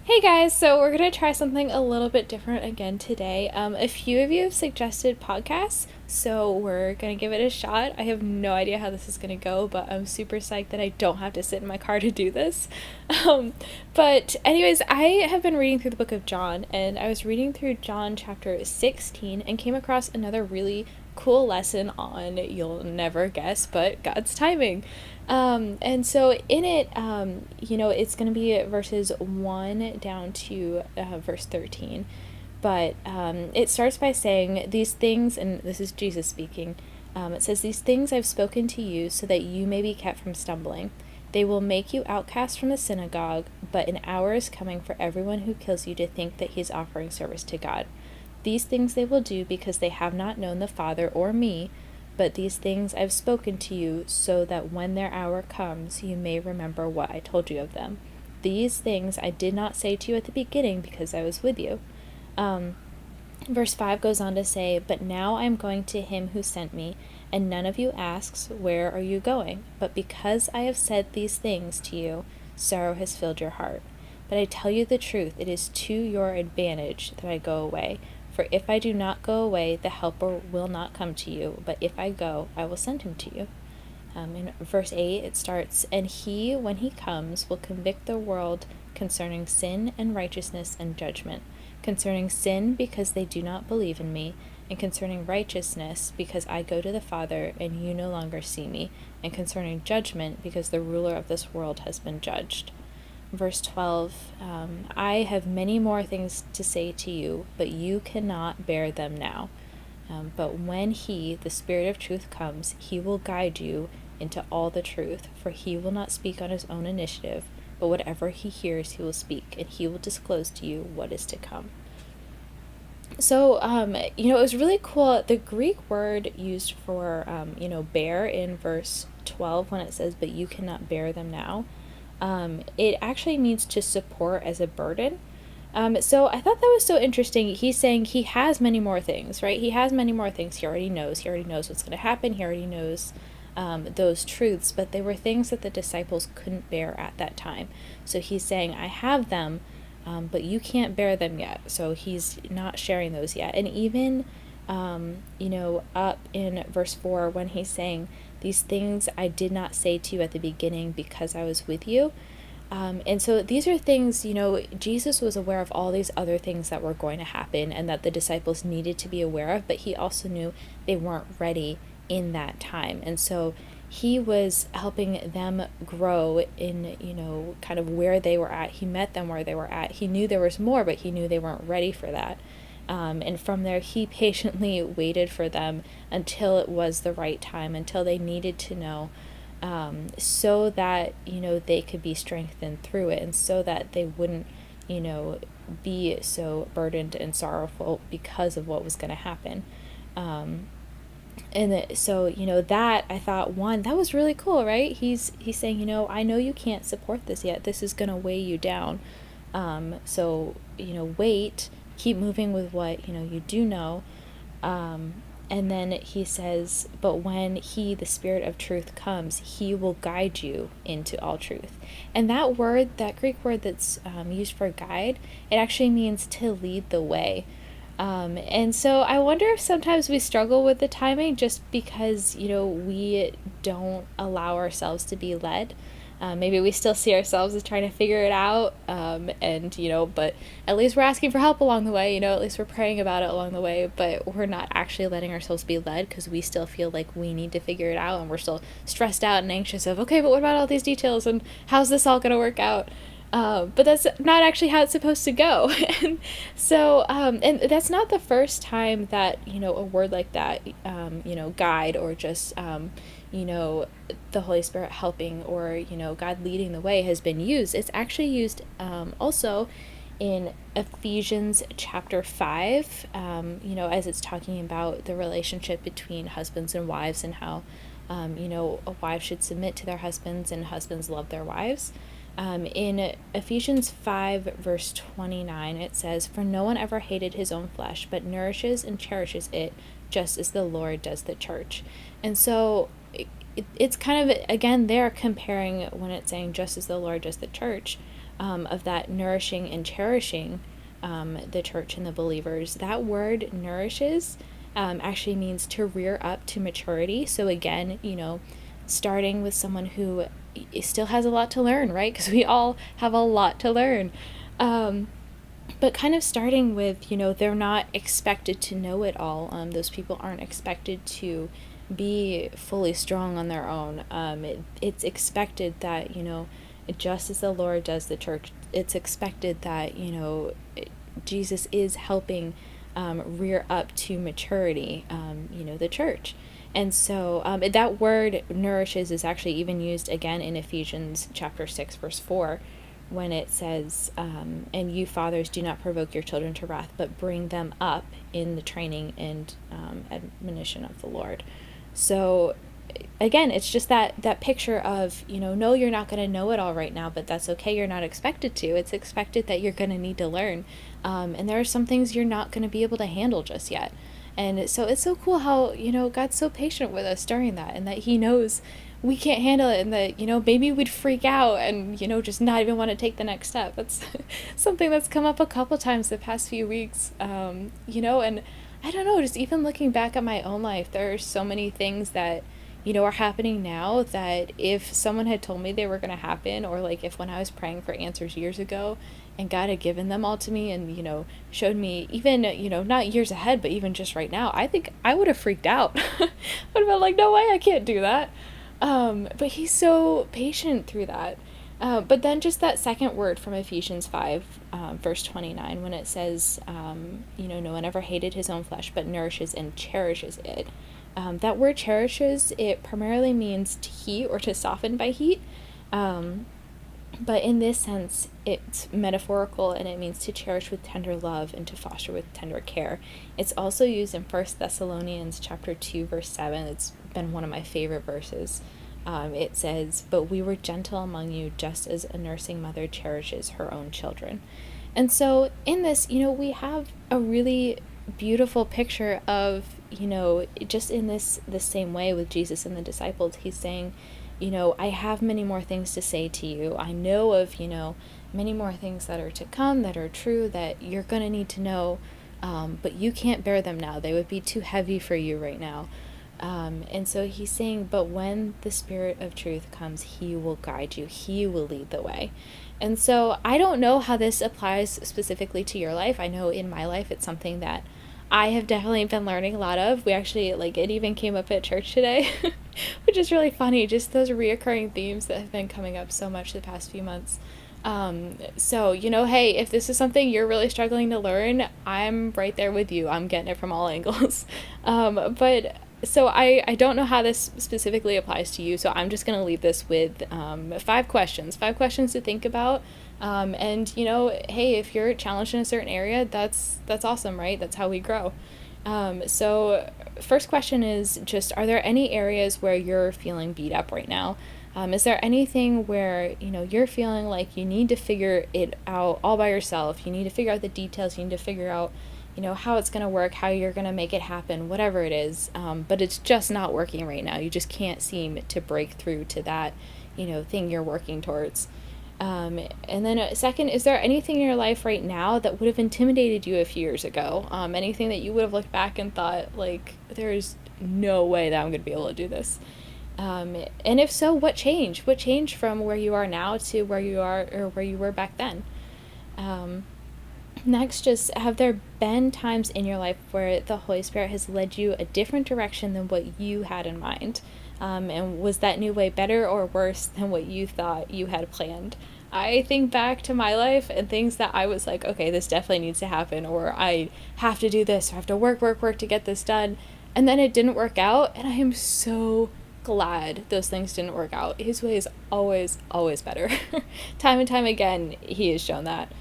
Hey guys, so we're gonna try something a little bit different again today. A few of you have suggested podcasts, so we're gonna give it a shot. I have no idea how this is gonna go, but I'm super psyched that I don't have to sit in my car to do this. Um, but anyways, I have been reading through the book of John, and I was reading through John chapter 16 and came across another really cool lesson on, you'll never guess, but God's timing. And so in it, it's going to be verses 1 down to verse 13. But it starts by saying, these things, and this is Jesus speaking, it says, "These things I've spoken to you so that you may be kept from stumbling. They will make you outcasts from the synagogue, but an hour is coming for everyone who kills you to think that he's offering service to God. These things they will do because they have not known the Father or me, but these things I've spoken to you so that when their hour comes, you may remember what I told you of them. These things I did not say to you at the beginning because I was with you." Verse 5 goes on to say, "But now I am going to him who sent me, and none of you asks, 'Where are you going?' But because I have said these things to you, sorrow has filled your heart. But I tell you the truth, it is to your advantage that I go away. For if I do not go away, the Helper will not come to you, but if I go, I will send him to you." In verse 8, it starts, "And he, when he comes, will convict the world concerning sin and righteousness and judgment. Concerning sin, because they do not believe in me, and concerning righteousness, because I go to the Father, and you no longer see me, and concerning judgment, because the ruler of this world has been judged." Verse 12, "I have many more things to say to you, but you cannot bear them now. But when he, the Spirit of truth, comes, he will guide you into all the truth, for he will not speak on his own initiative, but whatever he hears he will speak, and he will disclose to you what is to come." So, it was really cool. The Greek word used for, bear in verse 12, when it says, "But you cannot bear them now," it actually means to support as a burden. So I thought that was so interesting. He's saying he has many more things, right? He has many more things he already knows. He already knows what's going to happen. He already knows those truths, but they were things that the disciples couldn't bear at that time. So he's saying, I have them, but you can't bear them yet. So he's not sharing those yet. And even, up in verse 4, when he's saying, "These things I did not say to you at the beginning because I was with you." And so these are things, Jesus was aware of all these other things that were going to happen and that the disciples needed to be aware of, but he also knew they weren't ready in that time. And so he was helping them grow in, kind of where they were at. He met them where they were at. He knew there was more, but he knew they weren't ready for that. And from there, he patiently waited for them until it was the right time, until they needed to know, so that, they could be strengthened through it, and so that they wouldn't, be so burdened and sorrowful because of what was going to happen. So, that I thought, one, that was really cool, right? He's saying, I know you can't support this yet. This is going to weigh you down. So, wait, keep moving with what, you do know. And then he says, "But when he, the Spirit of truth, comes, he will guide you into all truth." And that word, that Greek word that's used for guide, it actually means to lead the way. And so I wonder if sometimes we struggle with the timing just because, we don't allow ourselves to be led. Maybe we still see ourselves as trying to figure it out, but at least we're asking for help along the way, at least we're praying about it along the way, but we're not actually letting ourselves be led because we still feel like we need to figure it out, and we're still stressed out and anxious of, okay, but what about all these details, and how's this all going to work out? But that's not actually how it's supposed to go. And so, and that's not the first time that, a word like that, guide, or just, the Holy Spirit helping, or, God leading the way has been used. It's actually used also in Ephesians chapter 5, as it's talking about the relationship between husbands and wives, and how, a wife should submit to their husbands and husbands love their wives. In Ephesians 5, verse 29, it says, "For no one ever hated his own flesh, but nourishes and cherishes it, just as the Lord does the church." And so it's kind of, again, they're comparing when it's saying just as the Lord does the church. of that nourishing and cherishing the church and the believers. That word nourishes actually means to rear up to maturity. So again, starting with someone who still has a lot to learn, right? Because we all have a lot to learn. But kind of starting with, they're not expected to know it all. Those people aren't expected to be fully strong on their own. It's expected that, just as the Lord does the church, it's expected that, Jesus is helping rear up to maturity, the church. And so that word nourishes is actually even used again in Ephesians chapter 6, verse 4, when it says, and you fathers, do not provoke your children to wrath, but bring them up in the training and admonition of the Lord. So again, it's just that picture of, no, you're not going to know it all right now, but that's okay. You're not expected to. It's expected that you're going to need to learn. And there are some things you're not going to be able to handle just yet. And so it's so cool how, God's so patient with us during that, and that he knows we can't handle it, and that, maybe we'd freak out and, just not even want to take the next step. That's something that's come up a couple times the past few weeks, and I don't know, just even looking back at my own life, there are so many things that, are happening now that if someone had told me they were going to happen, or like if when I was praying for answers years ago and God had given them all to me and, showed me even, not years ahead, but even just right now, I think I would have freaked out. I would have been like, no way, I can't do that. But he's so patient through that. But then just that second word from Ephesians 5, verse 29, when it says, no one ever hated his own flesh, but nourishes and cherishes it. That word cherishes, it primarily means to heat or to soften by heat. But in this sense, it's metaphorical, and it means to cherish with tender love and to foster with tender care. It's also used in 1 Thessalonians chapter 2, verse 7. It's been one of my favorite verses. It says, but we were gentle among you, just as a nursing mother cherishes her own children. And so in this, we have a really beautiful picture of, just in this the same way with Jesus and the disciples, he's saying, I have many more things to say to you. I know of, many more things that are to come, that are true, that you're going to need to know, but you can't bear them now. They would be too heavy for you right now. And so he's saying, but when the Spirit of truth comes, he will guide you. He will lead the way. And so I don't know how this applies specifically to your life. I know in my life, it's something that I have definitely been learning a lot of. We actually, it even came up at church today, which is really funny. Just those reoccurring themes that have been coming up so much the past few months. So, hey, if this is something you're really struggling to learn, I'm right there with you. I'm getting it from all angles. But so I don't know how this specifically applies to you, so I'm just going to leave this with 5 questions to think about. And, hey, if you're challenged in a certain area, that's awesome, right? That's how we grow. So first question is just, are there any areas where you're feeling beat up right now? Is there anything where, you're feeling like you need to figure it out all by yourself? You need to figure out the details. You need to figure out, how it's going to work, how you're going to make it happen, whatever it is. But it's just not working right now. You just can't seem to break through to that, thing you're working towards. And then second, is there anything in your life right now that would have intimidated you a few years ago? Anything that you would have looked back and thought, there's no way that I'm going to be able to do this. And if so, what changed? What changed from where you are now to where you are or where you were back then? Next, just have there been times in your life where the Holy Spirit has led you a different direction than what you had in mind? And was that new way better or worse than what you thought you had planned? I think back to my life and things that I was like, okay, this definitely needs to happen, or I have to do this, or I have to work to get this done. And then it didn't work out, and I am so glad those things didn't work out. His way is always, always better. Time and time again, he has shown that.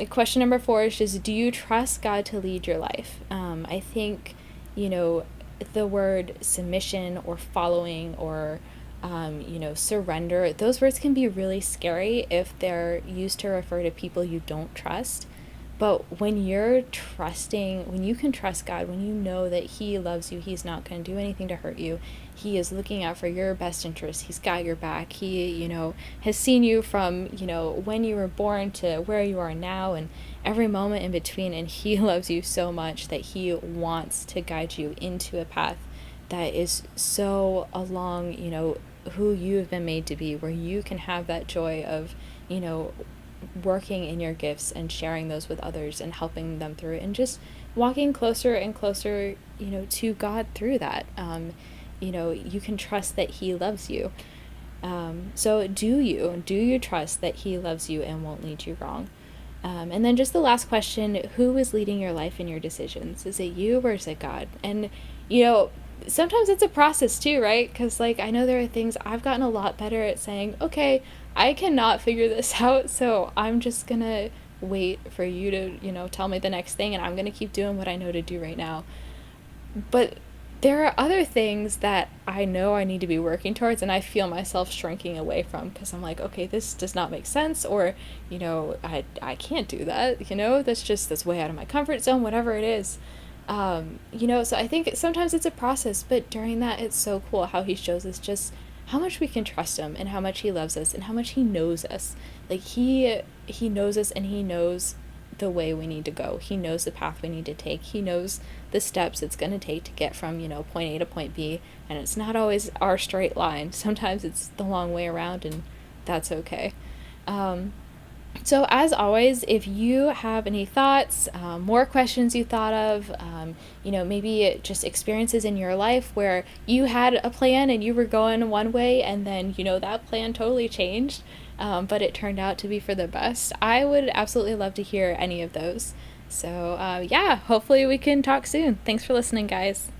Question number 4 is just, do you trust God to lead your life? I think, the word submission or following or, surrender, those words can be really scary if they're used to refer to people you don't trust. But when you're trusting, when you can trust God, when you know that He loves you, He's not going to do anything to hurt you. He is looking out for your best interest. He's got your back. He, has seen you from, when you were born to where you are now and every moment in between. And He loves you so much that He wants to guide you into a path that is so along, who you have been made to be, where you can have that joy of, working in your gifts and sharing those with others and helping them through it and just walking closer and closer, to God through that. You can trust that He loves you. So do you trust that He loves you and won't lead you wrong? And then just the last question, who is leading your life and your decisions? Is it you or is it God? And, sometimes it's a process too, right? Because, I know there are things I've gotten a lot better at saying, okay, I cannot figure this out, so I'm just going to wait for you to, tell me the next thing, and I'm going to keep doing what I know to do right now. But there are other things that I know I need to be working towards, and I feel myself shrinking away from because I'm like, okay, this does not make sense, or, I can't do that, that's way out of my comfort zone, whatever it is. So I think sometimes it's a process, but during that, it's so cool how He shows us just how much we can trust Him and how much He loves us and how much He knows us. He knows us, and He knows the way we need to go. He knows the path we need to take. He knows the steps it's going to take to get from, point A to point B. And it's not always our straight line. Sometimes it's the long way around, and that's okay. So as always, if you have any thoughts, more questions you thought of, maybe just experiences in your life where you had a plan and you were going one way and then, that plan totally changed, but it turned out to be for the best, I would absolutely love to hear any of those. So hopefully we can talk soon. Thanks for listening, guys.